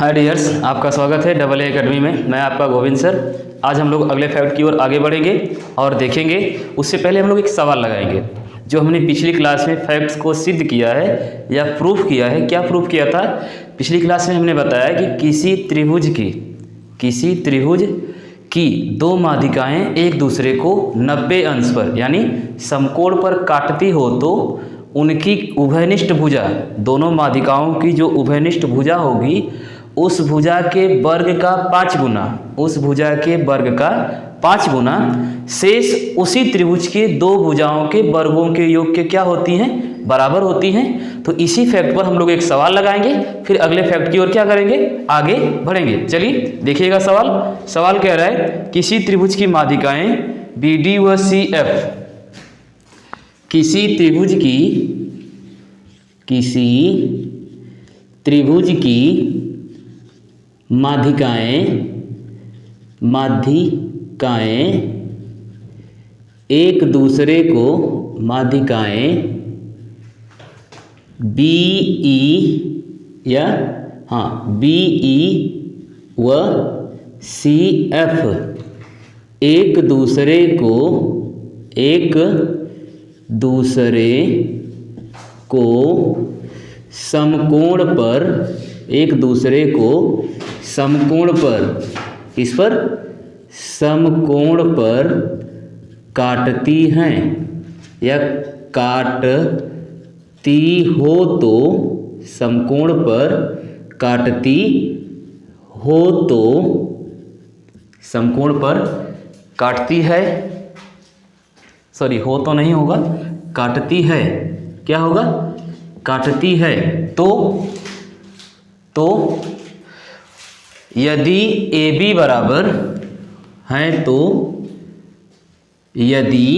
हाय dears, आपका स्वागत है डबल ए अकेडमी में। मैं आपका गोविंद सर। आज हम लोग अगले फैक्ट की ओर आगे बढ़ेंगे और देखेंगे। उससे पहले हम लोग एक सवाल लगाएंगे जो हमने पिछली क्लास में फैक्ट्स को सिद्ध किया है या प्रूफ किया है। क्या प्रूफ किया था? पिछली क्लास में हमने बताया कि किसी त्रिभुज की दो माध्यिकाएँ एक दूसरे को 90 अंश पर यानी समकोण पर काटती हो तो उनकी उभयनिष्ठ भुजा, दोनों माध्यिकाओं की जो उभयनिष्ठ भुजा होगी उस भुजा के वर्ग का 5 गुना, उस भुजा के वर्ग का 5 गुना शेष उसी त्रिभुज के दो भुजाओं के वर्गों के योग के क्या होती हैं? बराबर होती हैं। तो इसी फैक्ट पर हम लोग एक सवाल लगाएंगे, फिर अगले फैक्ट की ओर क्या करेंगे? आगे बढ़ेंगे। चलिए देखिएगा सवाल कह रहा है किसी त्रिभुज की माध्यिकाएं BD व CF, किसी त्रिभुज की माध्यिकाएं एक दूसरे को BE व CF एक दूसरे को समकोण पर काटती हैं या काटती हो तो समकोण पर काटती हो तो समकोण पर काटती है, सॉरी हो तो नहीं होगा, काटती है। क्या होगा? काटती है। तो यदि AB बराबर है तो यदि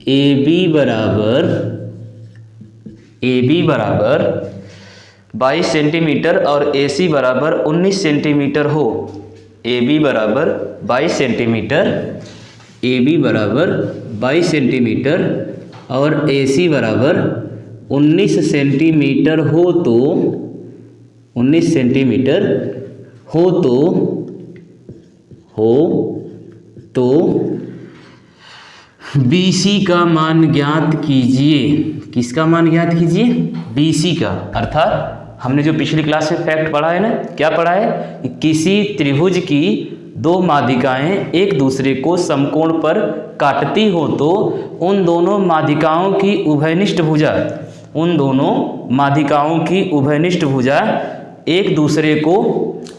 AB बराबर 22 सेंटीमीटर और AC बराबर 19 सेंटीमीटर हो, AB बराबर 22 सेंटीमीटर और AC बराबर 19 सेंटीमीटर हो तो BC का मान ज्ञात कीजिए। किसका मान ज्ञात कीजिए? BC का। अर्थात हमने जो पिछली क्लास में फैक्ट पढ़ा है ना, क्या पढ़ा है? कि किसी त्रिभुज की दो माध्यिकाएं एक दूसरे को समकोण पर काटती हो तो उन दोनों माध्यिकाओं की उभयनिष्ठ भुजा एक दूसरे को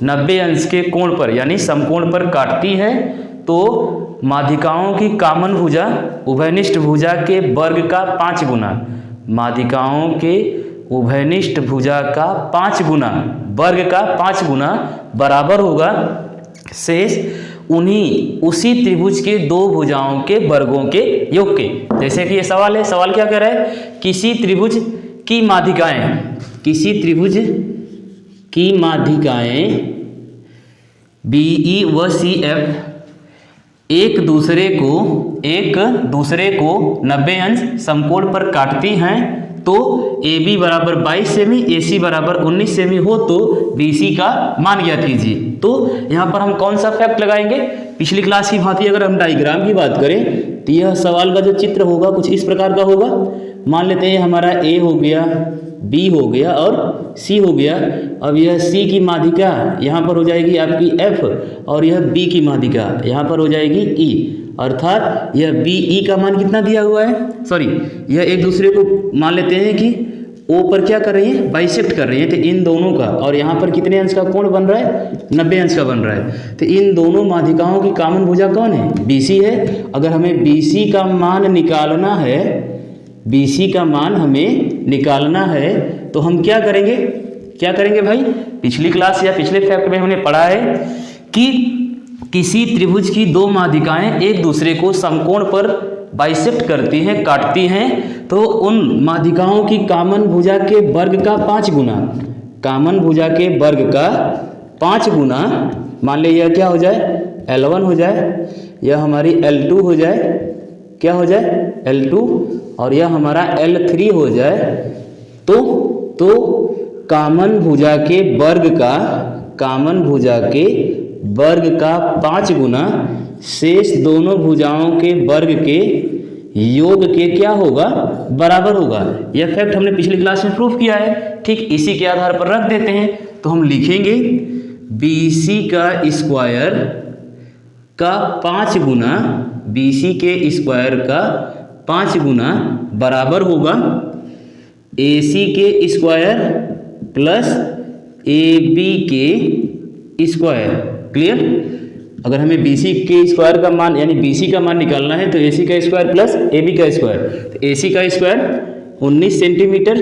90 अंश के कोण पर यानी समकोण पर काटती है तो माध्यिकाओं की कामन भुजा उभयनिष्ठ भुजा के वर्ग का 5 गुना, माध्यिकाओं के उभयनिष्ठ भुजा का 5 गुना, वर्ग का 5 गुना बराबर होगा शेष उसी त्रिभुज के दो भुजाओं के वर्गों के योग के। जैसे कि ये सवाल है, सवाल क्या कह रहा है? किसी त्रिभुज की माध्यिकाएं BE व CF एक दूसरे को 90 अंश समकोण पर काटती हैं तो AB बराबर 22 सेमी, AC बराबर 19 सेमी हो तो BC का मान ज्ञात कीजिए। तो यहाँ पर हम कौन सा फैक्ट लगाएंगे? पिछली क्लास की भांति अगर हम डायग्राम की बात करें तो यह सवाल का जो चित्र होगा कुछ इस प्रकार का होगा। मान लेते हैं हमारा A हो गया, B हो गया और C हो गया। अब यह C की माध्यिका यहाँ पर हो जाएगी आपकी F और यह B की माध्यिका यहाँ पर हो जाएगी E। अर्थात यह BE का मान कितना दिया हुआ है? सॉरी, यह एक दूसरे को मान लेते हैं कि O पर क्या कर रही है? बाइसेक्ट कर रही है। तो इन दोनों का और यहाँ पर कितने अंश का कोण बन रहा है? 90 अंश का बन रहा है। तो इन दोनों माध्यिकाओं की कामन भुजा कौन है? BC है। अगर हमें BC का मान निकालना है तो हम क्या करेंगे भाई? पिछली क्लास या पिछले फैक्ट में हमने पढ़ा है कि किसी त्रिभुज की दो माध्यिकाएं एक दूसरे को समकोण पर बाइसेक्ट करती हैं, काटती हैं तो उन माध्यिकाओं की कामन भुजा के वर्ग का 5 गुना, मान ले यह क्या हो जाए? L1 हो जाए, यह हमारी L2 हो जाए, क्या हो जाए? L2 और यह हमारा L3 हो जाए। तो तो कामन भुजा के वर्ग का 5 गुना शेष दोनों भुजाओं के वर्ग के योग के क्या होगा, बराबर होगा। यह फैक्ट हमने पिछली क्लास में प्रूफ किया है। ठीक इसी के आधार पर रख देते हैं। तो हम लिखेंगे BC का स्क्वायर का 5 गुना, BC के स्क्वायर का 5 गुना बराबर होगा AC के स्क्वायर प्लस AB के स्क्वायर। क्लियर। अगर हमें BC के स्क्वायर का मान यानी BC का मान निकालना है तो AC का स्क्वायर प्लस AB का स्क्वायर। तो AC का स्क्वायर 19 सेंटीमीटर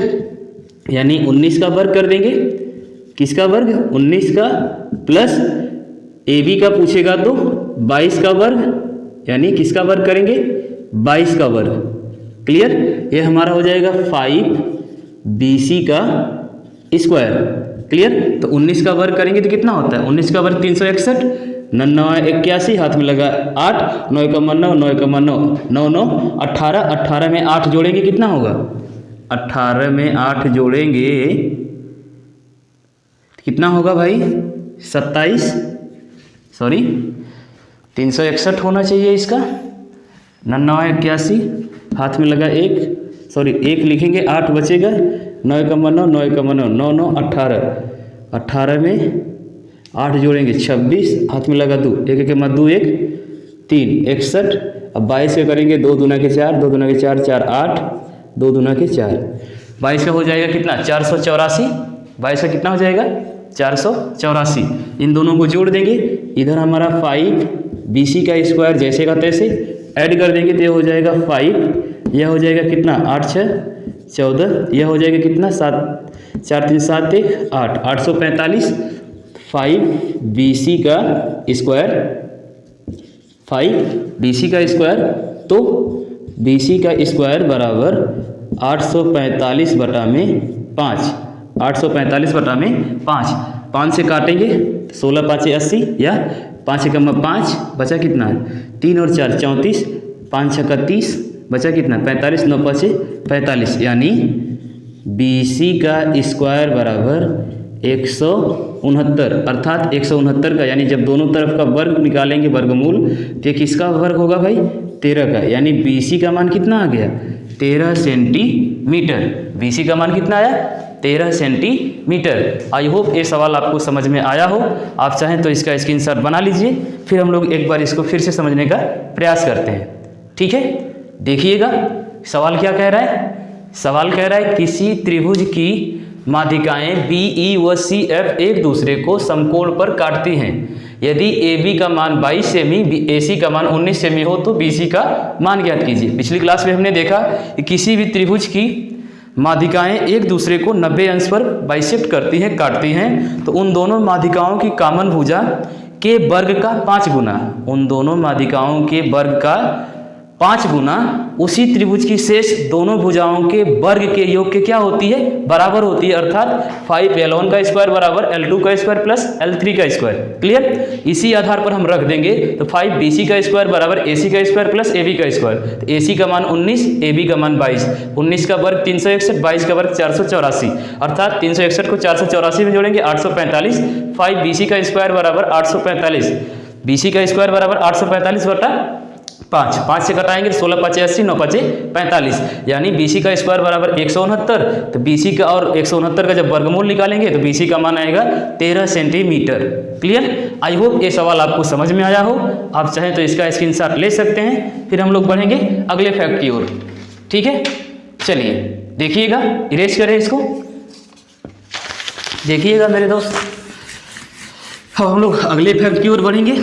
यानी 19 का वर्ग कर देंगे। किसका वर्ग? 19 का, प्लस AB का पूछेगा तो 22 का वर्ग यानी किसका वर्ग करेंगे? 22 का वर्ग। क्लियर। ये हमारा हो जाएगा 5 BC का स्क्वायर। क्लियर। तो 19 का वर्ग करेंगे तो कितना होता है? 19 का वर्ग 361, 9 81, हाथ में लगा 8, 9 का 9, 9 का 9, 9 9 18, 18 में 8 जोड़ेंगे कितना होगा? 18 में 8 जोड़ेंगे कितना होगा भाई? 27, सॉरी 361 होना चाहिए इसका। 9 81, हाथ में लगा 1, सॉरी 1 लिखेंगे, 8 बचेगा, 9 का 9, 9 का 9, 9 9 18, 18 में 8 जोड़ेंगे 26, हाथ में लगा 2, 1 1 में 2 1 3 61। अब 22 का करेंगे 2 दूना के 4, 2 दूना के 4 4 8, 2 दूना के 4, 22 का हो जाएगा कितना? 484। 22 का कितना हो जाएगा? 484। इन दोनों को जोड़ देंगे। इधर हमारा 5 BC का स्क्वायर जैसे का तैसे ऐड कर देंगे तो यह हो जाएगा 5, यह हो जाएगा कितना? 8 6 14, यह हो जाएगा कितना? 7 4 3 7 1 8, 845। 5 BC का स्क्वायर, 5 BC का स्क्वायर, तो BC का स्क्वायर बराबर 845 बटा में 5, 845 बटा में 5। 5 से काटेंगे 16 5 80 या 5 कम 5 बचा कितना? 3 और 4 34, 5 6 30 बचा कितना? 45, 9 5 45 यानी BC का स्क्वायर बराबर 169। अर्थात 169 का यानी जब दोनों तरफ का वर्ग निकालेंगे वर्गमूल तो किसका वर्ग होगा भाई? 13 का। यानी BC का मान कितना आ गया? 13 सेंटीमीटर। BC का मान कितना आया? 13 सेंटीमीटर। आई होप ये सवाल आपको समझ में आया हो। आप चाहें तो इसका स्क्रीनशॉट बना लीजिए, फिर हम लोग एक बार इसको फिर से समझने का प्रयास करते हैं। ठीक है, देखिएगा सवाल क्या कह रहा है। सवाल कह रहा है किसी त्रिभुज की माध्यिकाएं BE व CF एक दूसरे को समकोण पर काटती हैं। यदि AB का मान 22 सेमी, AC का मान 19 सेमी हो तो BC का मान ज्ञात कीजिए। पिछली क्लास में हमने देखा कि किसी भी त्रिभुज की माध्यिकाएं एक दूसरे को 90 अंश पर बाइसेक्ट करती हैं, काटती हैं, तो उन दोनों माध्यिकाओं की कामन भुजा के वर्ग का 5 गुना, उन दोनों माध्यिकाओं के वर्ग का 5 गुना उसी त्रिभुज की शेष दोनों भुजाओं के वर्ग के योग के क्या होती है? बराबर होती है। अर्थात 5 L1 का स्क्वायर बराबर L2 का स्क्वायर प्लस L3 का स्क्वायर। क्लियर। इसी आधार पर हम रख देंगे तो 5 BC का स्क्वायर बराबर AC का स्क्वायर प्लस AB का स्क्वायर। तो AC का मान 19, AB का मान 22, 19 का वर्ग 361, 22 का वर्ग 484। अर्थात 361 को 484 में जोड़ेंगे 845। 5 BC का स्क्वायर बराबर 845, BC का स्क्वायर बराबर 845 बटा 5, 5 से घटाएंगे 16 5 80, 9 5 45, यानी BC का स्क्वायर बराबर 169। तो BC का और 169 का जब वर्गमूल निकालेंगे तो BC का मान आएगा 13 सेंटीमीटर। क्लियर। आई होप ये सवाल आपको समझ में आया हो। आप चाहें तो इसका स्क्रीनशॉट ले सकते हैं। फिर हम लोग बढ़ेंगे अगले फैक्ट की ओर। ठीक है, चलिए देखिएगा, इरेज करें इसको। देखिएगा मेरे दोस्त, अब हम लोग अगले फैक्ट की ओर बढ़ेंगे।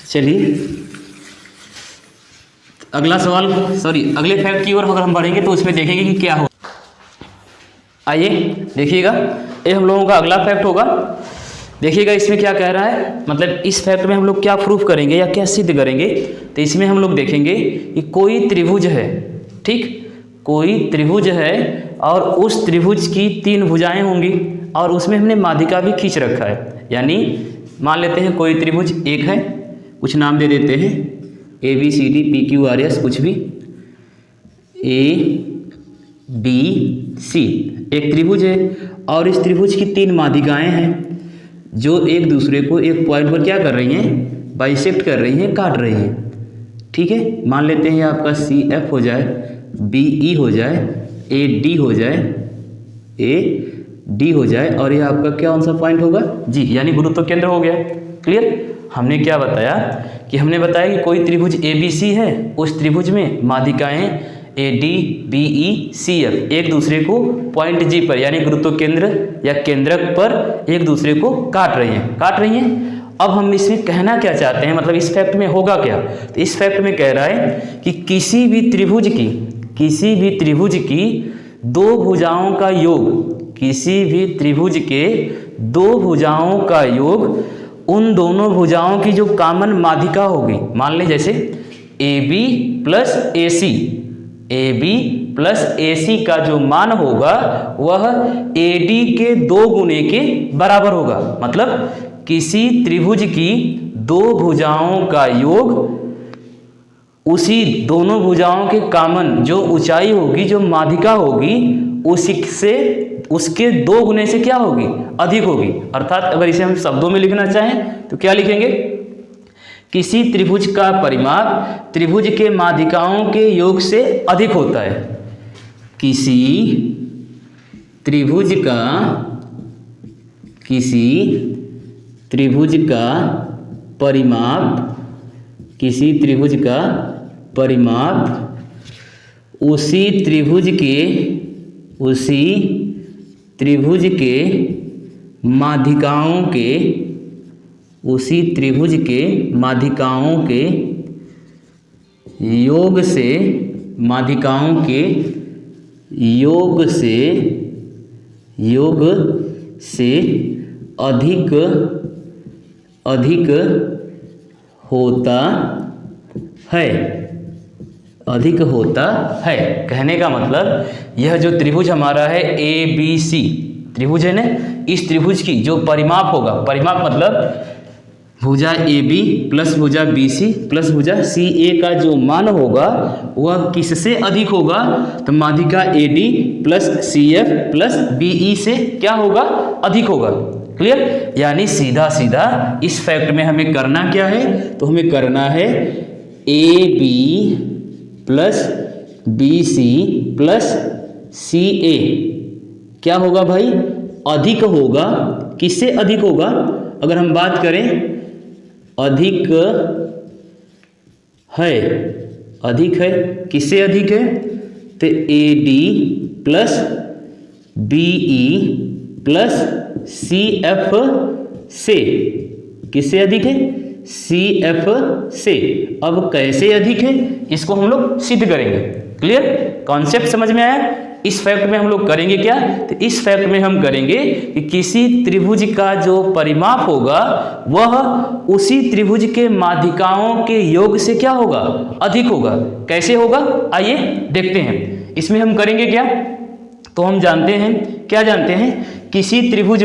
चलिए अगला सवाल, सॉरी अगले फैक्ट की ओर अगर हम बढ़ेंगे तो उसमें देखेंगे कि क्या हो। आइए देखिएगा, ये हम लोगों का अगला फैक्ट होगा। देखिएगा इसमें क्या कह रहा है, मतलब इस फैक्ट में हम लोग क्या प्रूफ करेंगे या क्या सिद्ध करेंगे। तो इसमें हम लोग देखेंगे कि कोई त्रिभुज है, ठीक, कोई त्रिभुज है और उस त्रिभुज की 3 भुजाएं होंगी और उसमें हमने माध्यिका भी खींच रखा है। यानी मान लेते हैं कोई त्रिभुज एक है, कुछ नाम दे देते हैं ABCD PQRS, कुछ भी बी सी एक त्रिभुज है और इस त्रिभुज की 3 माध्यिकाएं हैं जो एक दूसरे को एक पॉइंट पर क्या कर रही हैं, बाइसेक्ट कर रही हैं, काट रही हैं। ठीक है, मान लेते हैं ये आपका सी एफ हो जाए, बी ई हो जाए, ए डी हो जाए, ए डी हो जाए और ये आपका क्या कौन सा पॉइंट होगा, जी, यानी गुरुत्व केंद्र हो गया। क्लियर। हमने क्या बताया कि हमने बताया कि कोई त्रिभुज ए बी सी है, उस त्रिभुज में माध्यिकाएं A D B E C F एक दूसरे को पॉइंट जी पर यानी गुरुत्व केंद्र या केंद्रक पर एक दूसरे को काट रही हैं। अब हम इसमें कहना क्या चाहते हैं, मतलब इस फैक्ट में होगा क्या, तो इस फैक्ट में कह रहा है कि किसी भी त्रिभुज की दो भुजाओं का योग, किसी भी त्रिभुज के दो भुजाओं का योग उन दोनों भुजाओं की जो कॉमन माध्यिका होगी, मान लें जैसे A B plus A C, A B plus A C का जो मान होगा वह ए डी के 2 गुने के बराबर होगा। मतलब किसी त्रिभुज की दो भुजाओं का योग उसी दोनों भुजाओं के कॉमन जो ऊंचाई होगी, जो माध्यिका होगी, उसके 2 गुने से क्या होगी, अधिक होगी। अर्थात अगर इसे हम शब्दों में लिखना चाहें तो क्या लिखेंगे, किसी त्रिभुज का परिमाप त्रिभुज के माध्यिकाओं के योग से अधिक होता है। किसी त्रिभुज का परिमाप उसी त्रिभुज के माध्यिकाओं के योग से अधिक होता है। कहने का मतलब यह जो त्रिभुज हमारा है ए बी सी त्रिभुज है ना, इस त्रिभुज की जो परिमाप होगा, परिमाप मतलब भुजा ए बी प्लस भुजा बी सी प्लस भुजा सी ए का जो मान होगा वह किससे अधिक होगा, तो माध्यिका A D plus C F plus B E से क्या होगा, अधिक होगा। क्लियर। यानी सीधा सीधा इस फैक्ट में हमें करना क्या है, तो हमें करना है A B plus B C plus C A क्या होगा भाई, अधिक होगा। किससे अधिक होगा, अगर हम बात करें अधिक है किससे अधिक है, तो A D plus B E plus C F से, किससे अधिक है, सी एफ से। अब कैसे अधिक है इसको हम लोग सिद्ध करेंगे। क्लियर, कॉन्सेप्ट समझ में आया। इस फैक्ट में हम लोग करेंगे क्या, तो इस फैक्ट में हम करेंगे कि किसी त्रिभुज का जो परिमाप होगा वह उसी त्रिभुज के माध्यिकाओं के योग से क्या होगा, अधिक होगा। कैसे होगा, आइए देखते हैं। इसमें हम करेंगे क्या, तो हम जानते हैं, क्या जानते हैं, किसी त्रिभुज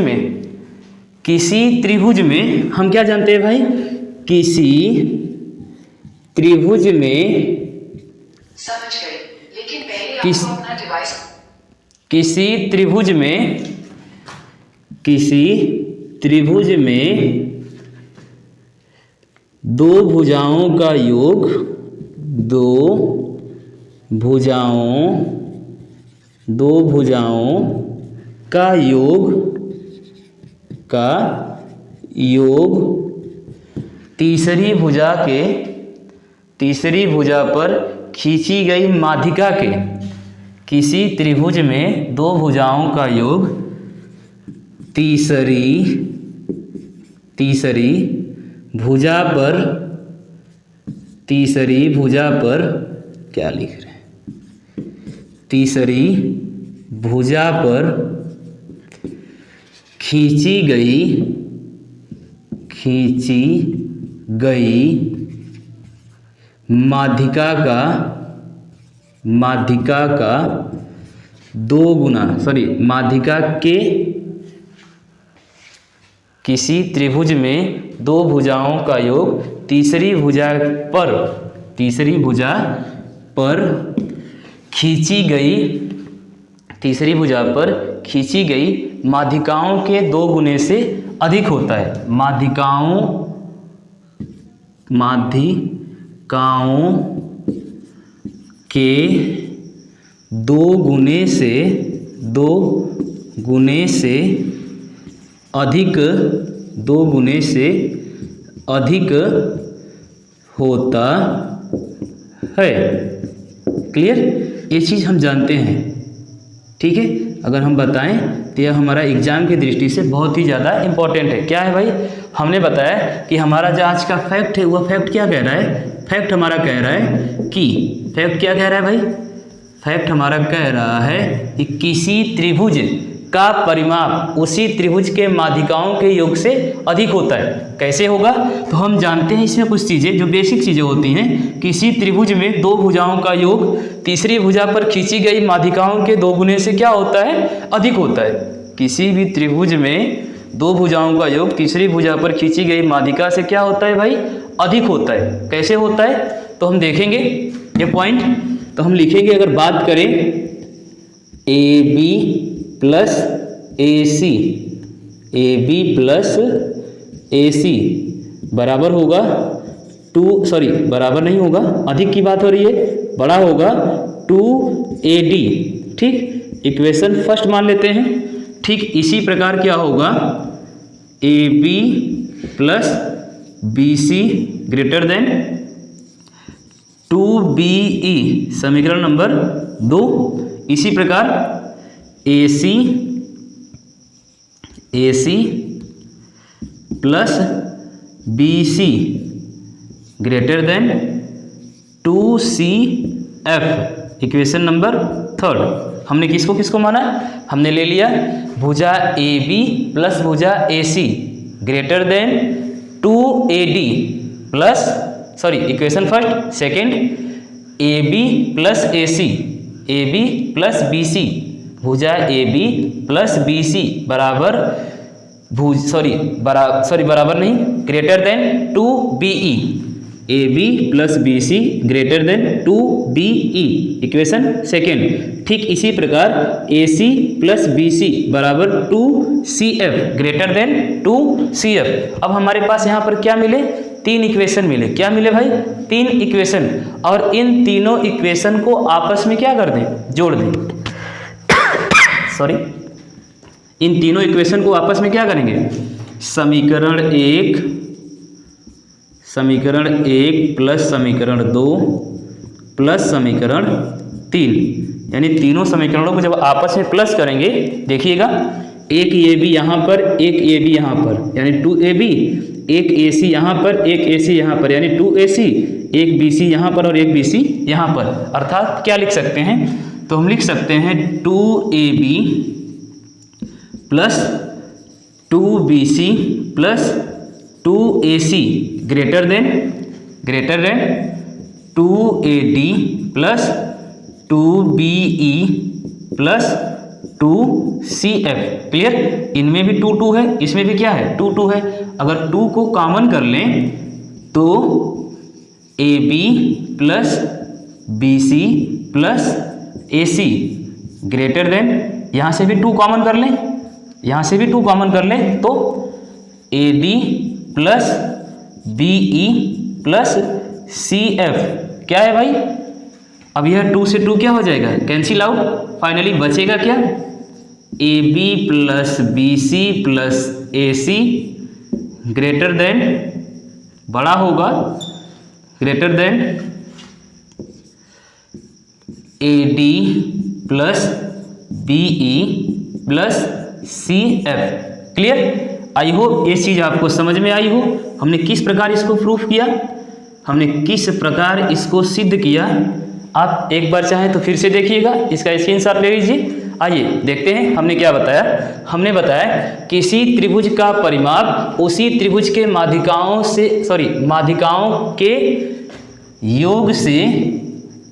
में हम क्या जानते हैं भाई, किसी त्रिभुज में समझ गए, लेकिन पहले आपको अपना डिवाइस किसी त्रिभुज में दो भुजाओं का योग तीसरी भुजा पर खींची गई माध्यिका के, किसी त्रिभुज में दो भुजाओं का योग तीसरी भुजा पर क्या लिख रहे हैं, तीसरी भुजा पर खींची गई माध्यिका का दो गुना, माध्यिका के, किसी त्रिभुज में दो भुजाओं का योग तीसरी भुजा पर खींची गई तीसरी भुजा पर खींची गई माध्यिकाओं के 2 गुने से अधिक होता है। माध्यिकाओं के 2 गुने से अधिक होता है। क्लियर? ये चीज़ हम जानते हैं, ठीक है। अगर हम बताएं तो यह हमारा एग्जाम की दृष्टि से बहुत ही ज़्यादा इम्पोर्टेंट है। क्या है भाई? हमने बताया कि हमारा जो आज का फैक्ट है वह फैक्ट क्या कह रहा है? फैक्ट हमारा कह रहा है कि फैक्ट क्या कह रहा है भाई? फैक्ट हमारा कह रहा है कि किसी त्रिभुज का परिमाप उसी त्रिभुज के माध्यिकाओं के योग से अधिक होता है। कैसे होगा? तो हम जानते हैं इसमें कुछ चीज़ें जो बेसिक चीज़ें होती हैं। किसी त्रिभुज में 2 भुजाओं का योग तीसरी भुजा पर खींची गई माध्यिकाओं के 2 गुने से क्या होता है? अधिक होता है। किसी भी त्रिभुज में 2 भुजाओं का योग तीसरी भुजा पर खींची गई माध्यिका से क्या होता है भाई? अधिक होता है। कैसे होता है तो हम देखेंगे ये पॉइंट। तो हम लिखेंगे, अगर बात करें AB प्लस AC बराबर होगा बराबर नहीं होगा, अधिक की बात हो रही है, बड़ा होगा 2AD। ठीक, इक्वेशन फर्स्ट मान लेते हैं। ठीक इसी प्रकार क्या होगा? AB plus BC greater than 2BE, समीकरण नंबर 2। इसी प्रकार AC plus BC greater than 2CF, equation number 3। हमने किसको माना? हमने ले लिया भुजा AB प्लस भुजा AC greater than 2AD plus equation first. Second AB plus BC भुजा AB प्लस BC बराबर बराबर नहीं, greater than 2BE। AB plus BC greater than 2BE, equation second. ठीक इसी प्रकार AC प्लस BC बराबर 2CF ग्रेटर देन 2CF। अब हमारे पास यहाँ पर क्या मिले? 3 इक्वेशन मिले। क्या मिले भाई? 3 इक्वेशन। और इन तीनों इक्वेशन को आपस में क्या कर दें? जोड़ दें। इन तीनों इक्वेशन को आपस में क्या करेंगे? समीकरण 1 प्लस समीकरण 2 प्लस समीकरण 3, यानी तीनों समीकरणों को जब आपस में प्लस करेंगे, देखिएगा, एक AB यहाँ पर, एक AB यहाँ पर, यानी 2AB, एक AC यहाँ पर, एक AC यहाँ पर, यानी 2AC, एक BC यहाँ पर और एक BC यहाँ पर। अर्थात क्या लिख सकते हैं? तो हम लिख सकते हैं 2AB plus 2BC plus 2AC greater than 2AD plus 2BE plus 2CF। Clear? इनमें भी 2 2 है, इसमें भी क्या है? 2 2 है। अगर 2 को कॉमन कर लें तो AB plus BC plus AC greater than, यहाँ से भी 2 कॉमन कर लें, यहाँ से भी 2 कॉमन कर लें तो AD plus BE plus CF। क्या है भाई? अब यह 2 से 2 क्या हो जाएगा? Cancel out. फाइनली बचेगा क्या? AB plus BC plus AC greater than, बड़ा होगा, greater than AD plus BE plus CF। Clear? I hope ये चीज़ आपको समझ में आई हो। हमने किस प्रकार इसको प्रूफ किया, हमने किस प्रकार इसको सिद्ध किया, आप एक बार चाहें तो फिर से देखिएगा, इसका स्क्रीनशॉट ले लीजिए। आइए देखते हैं हमने क्या बताया। हमने बताया किसी त्रिभुज का परिमाप उसी त्रिभुज के माध्यिकाओं के योग से,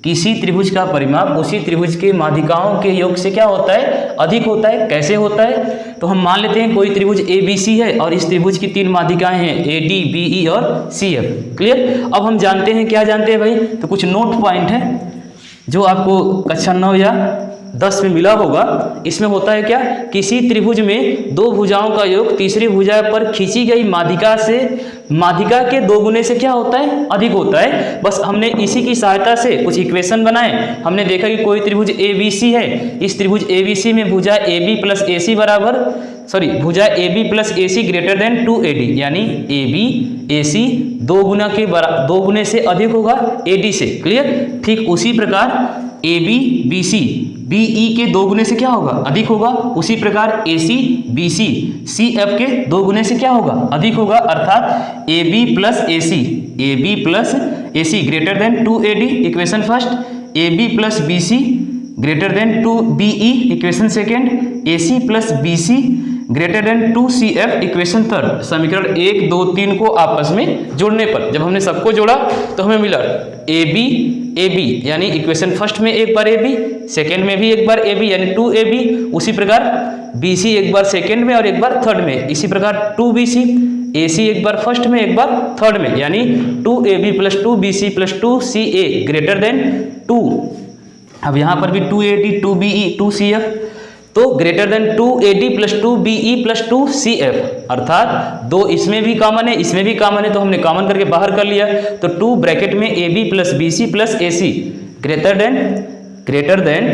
किसी त्रिभुज का परिमाप उसी त्रिभुज के माध्यिकाओं के योग से क्या होता है? अधिक होता है। कैसे होता है? तो हम मान लेते हैं कोई त्रिभुज ABC है और इस त्रिभुज की 3 माध्यिकाएं हैं AD, BE और CF। क्लियर? अब हम जानते हैं, क्या जानते हैं भाई? तो कुछ नोट पॉइंट है जो आपको कक्षा 9 या 10 में मिला होगा। इसमें होता है क्या, किसी त्रिभुज में दो भुजाओं का योग तीसरी भुजा पर खींची गई माध्यिका के 2 गुने से क्या होता है, अधिक होता है। बस हमने इसी की सहायता से कुछ इक्वेशन बनाए। हमने देखा कि कोई त्रिभुज ABC है, इस त्रिभुज ABC में भुजा AB प्लस AC भुजा AB plus AC greater than 2AD, यानी AB AC 2 गुने से अधिक होगा AD से। क्लियर। ठीक उसी प्रकार AB BC BE के 2 गुने से क्या होगा, अधिक होगा। उसी प्रकार AC BC CF के 2 गुने से क्या होगा, अधिक होगा। अर्थात AB plus AC greater than 2AD, equation first. AB plus BC greater than 2BE, equation second. AC plus BC greater than 2CF, equation third. समीकरण 1, 2, 3 को आपस में जोड़ने पर जब हमने सबको जोड़ा तो हमें मिला AB यानी इक्वेशन फर्स्ट में एक बार AB, सेकेंड में भी एक बार AB यानी 2AB। उसी प्रकार BC एक बार सेकेंड में और एक बार थर्ड में। इसी प्रकार 2BC AC एक बार फर्स्ट में एक बार थर्ड में, यानी 2AB plus 2BC plus 2CA greater than 2। अब यहाँ पर भी 2AD 2BE 2CF, तो greater than 2AD plus 2BE plus 2CF, अर्थात 2 इसमें भी कॉमन है इसमें भी कॉमन है, तो हमने कॉमन करके बाहर कर लिया। तो 2 ब्रैकेट में AB plus BC plus AC greater than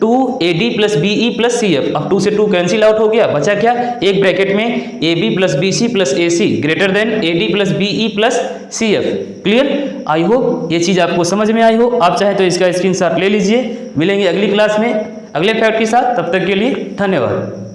2AD plus BE plus CF। अब 2 से 2 कैंसिल आउट हो गया, बचा क्या, एक ब्रैकेट में AB plus BC plus AC greater than AD plus BE plus CF। Clear. I hope ये चीज़ आपको समझ में आई हो। आप चाहे तो इसका स्क्रीनशॉट ले लीजिए। मिलेंगे अगली क्लास में अगले फैक्ट के साथ, तब तक के लिए धन्यवाद।